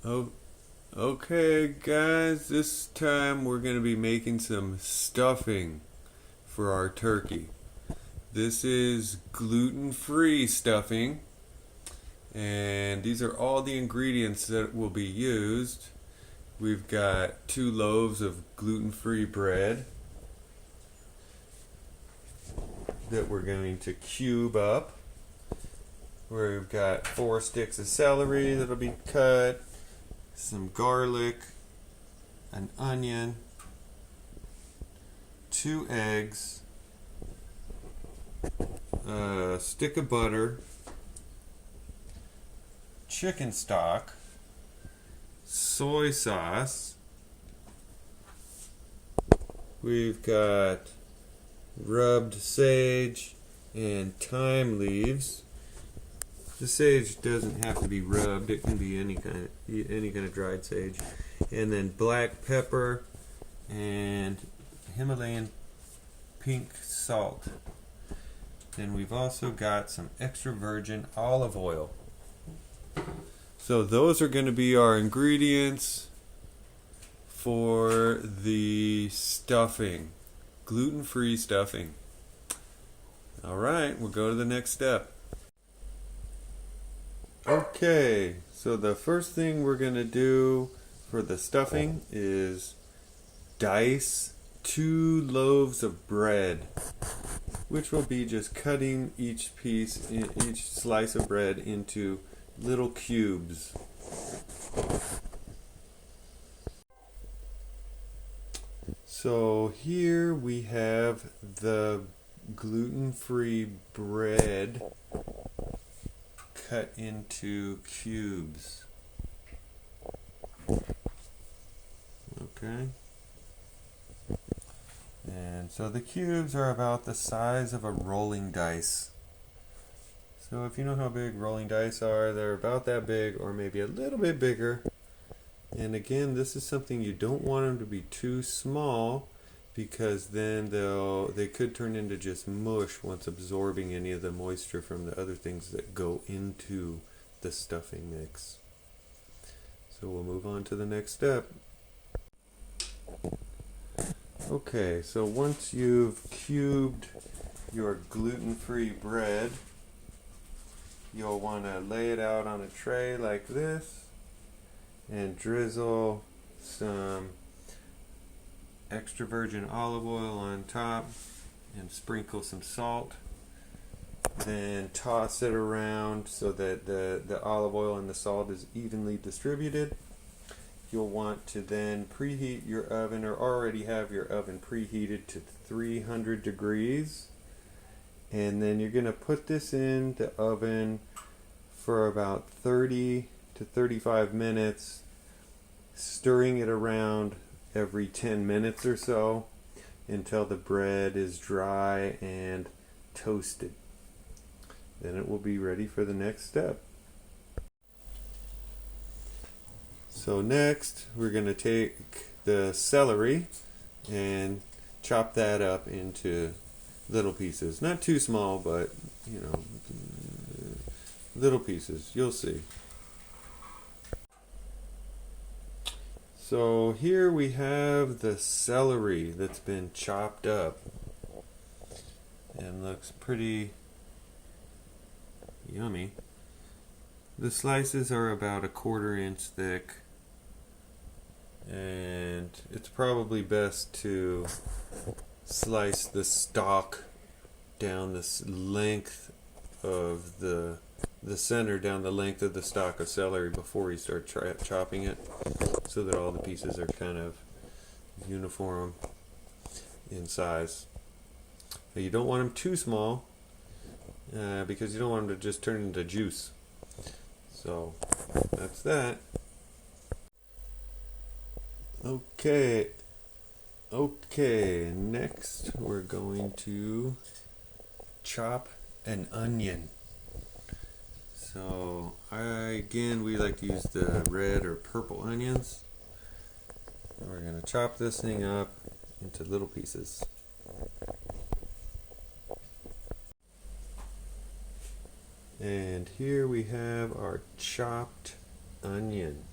Oh, okay, guys. This time we're going to be making some stuffing for our turkey. This is gluten-free stuffing, and these are all the ingredients that will be used. We've got 2 loaves of gluten-free bread that we're going to cube up. We've got 4 sticks of celery that'll be cut, some garlic, an onion, 2 eggs, a stick of butter, chicken stock, soy sauce. We've got rubbed sage and thyme leaves. The sage doesn't have to be rubbed; it can be any kind of dried sage. And then black pepper and Himalayan pink salt. Then we've also got some extra virgin olive oil. So those are going to be our ingredients for the stuffing, gluten-free stuffing. All right, we'll go to the next step. Okay, so the first thing we're going to do for the stuffing is dice 2 loaves of bread, which will be just cutting each slice of bread into little cubes. So here we have the gluten-free bread cut into cubes. Okay. And so the cubes are about the size of a rolling dice. So if you know how big rolling dice are, they're about that big or maybe a little bit bigger. And again, this is something you don't want them to be too small, because then they could turn into just mush once absorbing any of the moisture from the other things that go into the stuffing mix. So we'll move on to the next step. Okay, so once you've cubed your gluten-free bread, you'll want to lay it out on a tray like this and drizzle some extra virgin olive oil on top and sprinkle some salt. Then toss it around so that the olive oil and the salt is evenly distributed. You'll want to then preheat your oven, or already have your oven preheated to 300 degrees. And then you're going to put this in the oven for about 30 to 35 minutes, stirring it around every 10 minutes or so until the bread is dry and toasted. Then it will be ready for the next step. So next we're going to take the celery and chop that up into little pieces. Not too small, but little pieces. You'll see. So here we have the celery that's been chopped up and looks pretty yummy. The slices are about 1/4 inch thick, and it's probably best to slice the stalk down this length of the center, down the length of the stalk of celery before you start chopping it, so that all the pieces are kind of uniform in size. Now, you don't want them too small because you don't want them to just turn into juice. So that's that. Okay, next we're going to chop an onion. So we like to use the red or purple onions. And we're going to chop this thing up into little pieces. And here we have our chopped onion.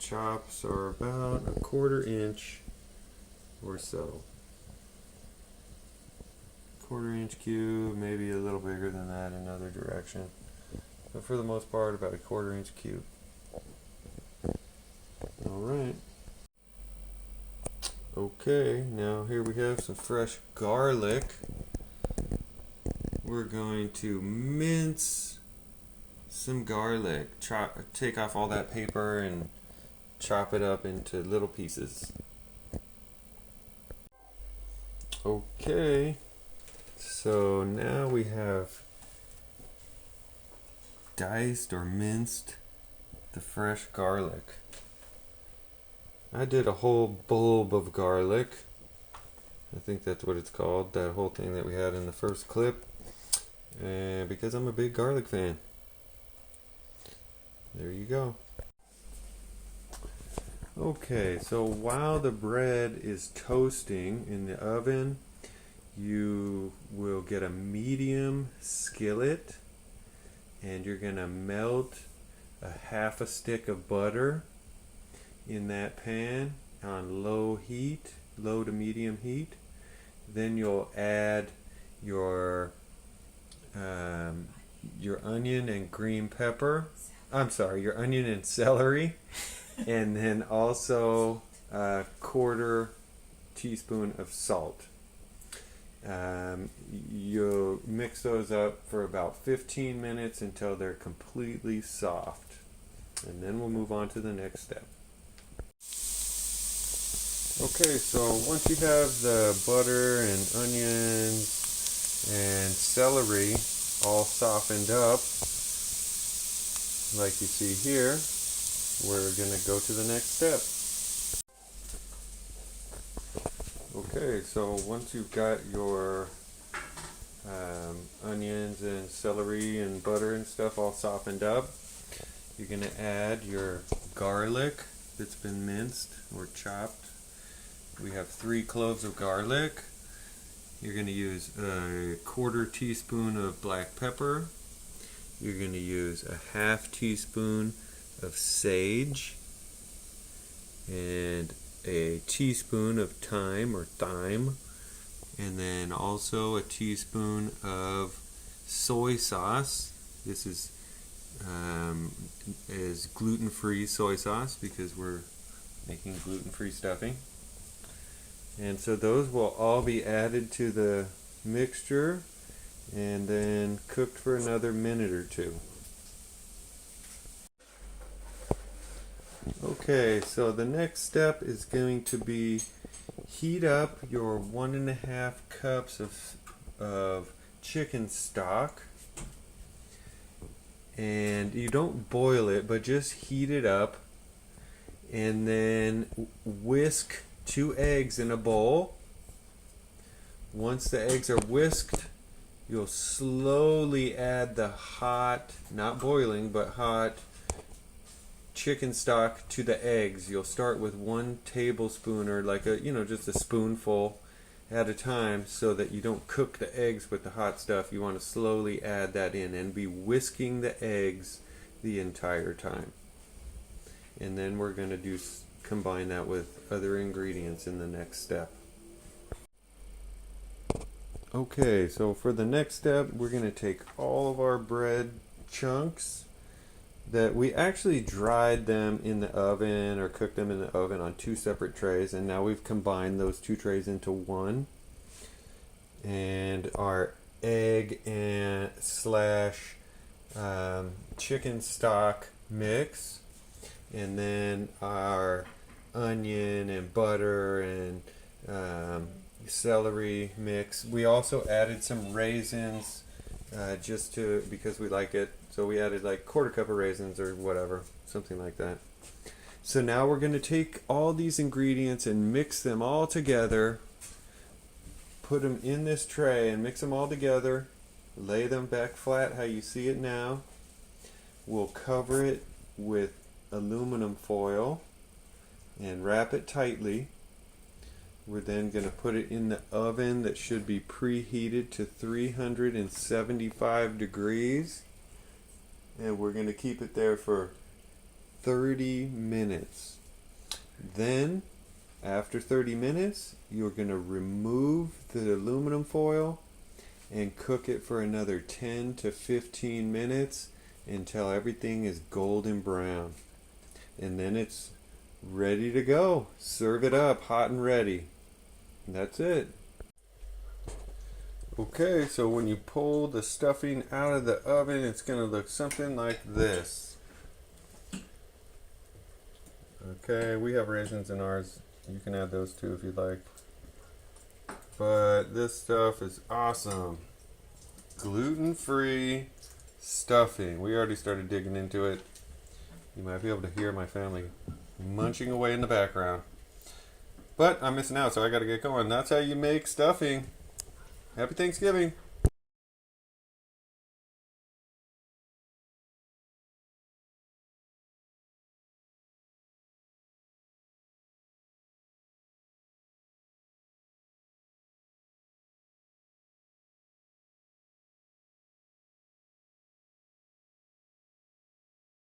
chops are about 1/4 inch or so. 1/4 inch cube, maybe a little bigger than that in another direction. But for the most part, about 1/4 inch cube. Alright. Okay, now here we have some fresh garlic. We're going to mince some garlic. Take off all that paper and chop it up into little pieces. Okay, so now we have diced or minced the fresh garlic. I did a whole bulb of garlic. I think that's what it's called, that whole thing that we had in the first clip. And because I'm a big garlic fan. There you go. Okay, so while the bread is toasting in the oven, you will get a medium skillet and you're going to melt a 1/2 stick of butter in that pan on low heat, low to medium heat. Then you'll add your onion and green pepper. I'm sorry, your onion and celery. And then also a 1/4 teaspoon of salt. You'll mix those up for about 15 minutes until they're completely soft. And then we'll move on to the next step. Okay, so once you have the butter and onions and celery all softened up, like you see here, we're going to go to the next step. Okay, so once you've got your onions and celery and butter and stuff all softened up, you're going to add your garlic that's been minced or chopped. We have 3 cloves of garlic. You're going to use a 1/4 teaspoon of black pepper. You're going to use a 1/2 teaspoon of sage and a teaspoon of thyme or thyme, and then also a teaspoon of soy sauce. This is gluten-free soy sauce because we're making gluten-free stuffing. And so those will all be added to the mixture and then cooked for another minute or 2. Okay, so the next step is going to be heat up your 1.5 cups of chicken stock. And you don't boil it, but just heat it up. And then whisk 2 eggs in a bowl. Once the eggs are whisked, you'll slowly add the hot, not boiling, but hot chicken stock to the eggs. You'll start with 1 tablespoon or like just a spoonful at a time so that you don't cook the eggs with the hot stuff. You want to slowly add that in and be whisking the eggs the entire time. And then we're going to combine that with other ingredients in the next step. Okay, so for the next step, we're going to take all of our bread chunks that we actually dried them in the oven or cooked them in the oven on 2 separate trays, and now we've combined those 2 trays into one. And our egg and chicken stock mix, and then our onion and butter and celery mix. We also added some raisins because we like it. So we added like 1/4 cup of raisins or whatever, something like that. So now we're going to take all these ingredients and mix them all together. Put them in this tray and mix them all together. Lay them back flat how you see it now. We'll cover it with aluminum foil and wrap it tightly. We're then going to put it in the oven that should be preheated to 375 degrees. And we're going to keep it there for 30 minutes. Then, after 30 minutes, you're going to remove the aluminum foil and cook it for another 10 to 15 minutes until everything is golden brown. And then it's ready to go. Serve it up hot and ready. And that's it. Okay, so when you pull the stuffing out of the oven, it's going to look something like this. Okay, we have raisins in ours. You can add those too if you'd like. But this stuff is awesome. Gluten-free stuffing. We already started digging into it. You might be able to hear my family munching away in the background. But I'm missing out, so I got to get going. That's how you make stuffing. Happy Thanksgiving.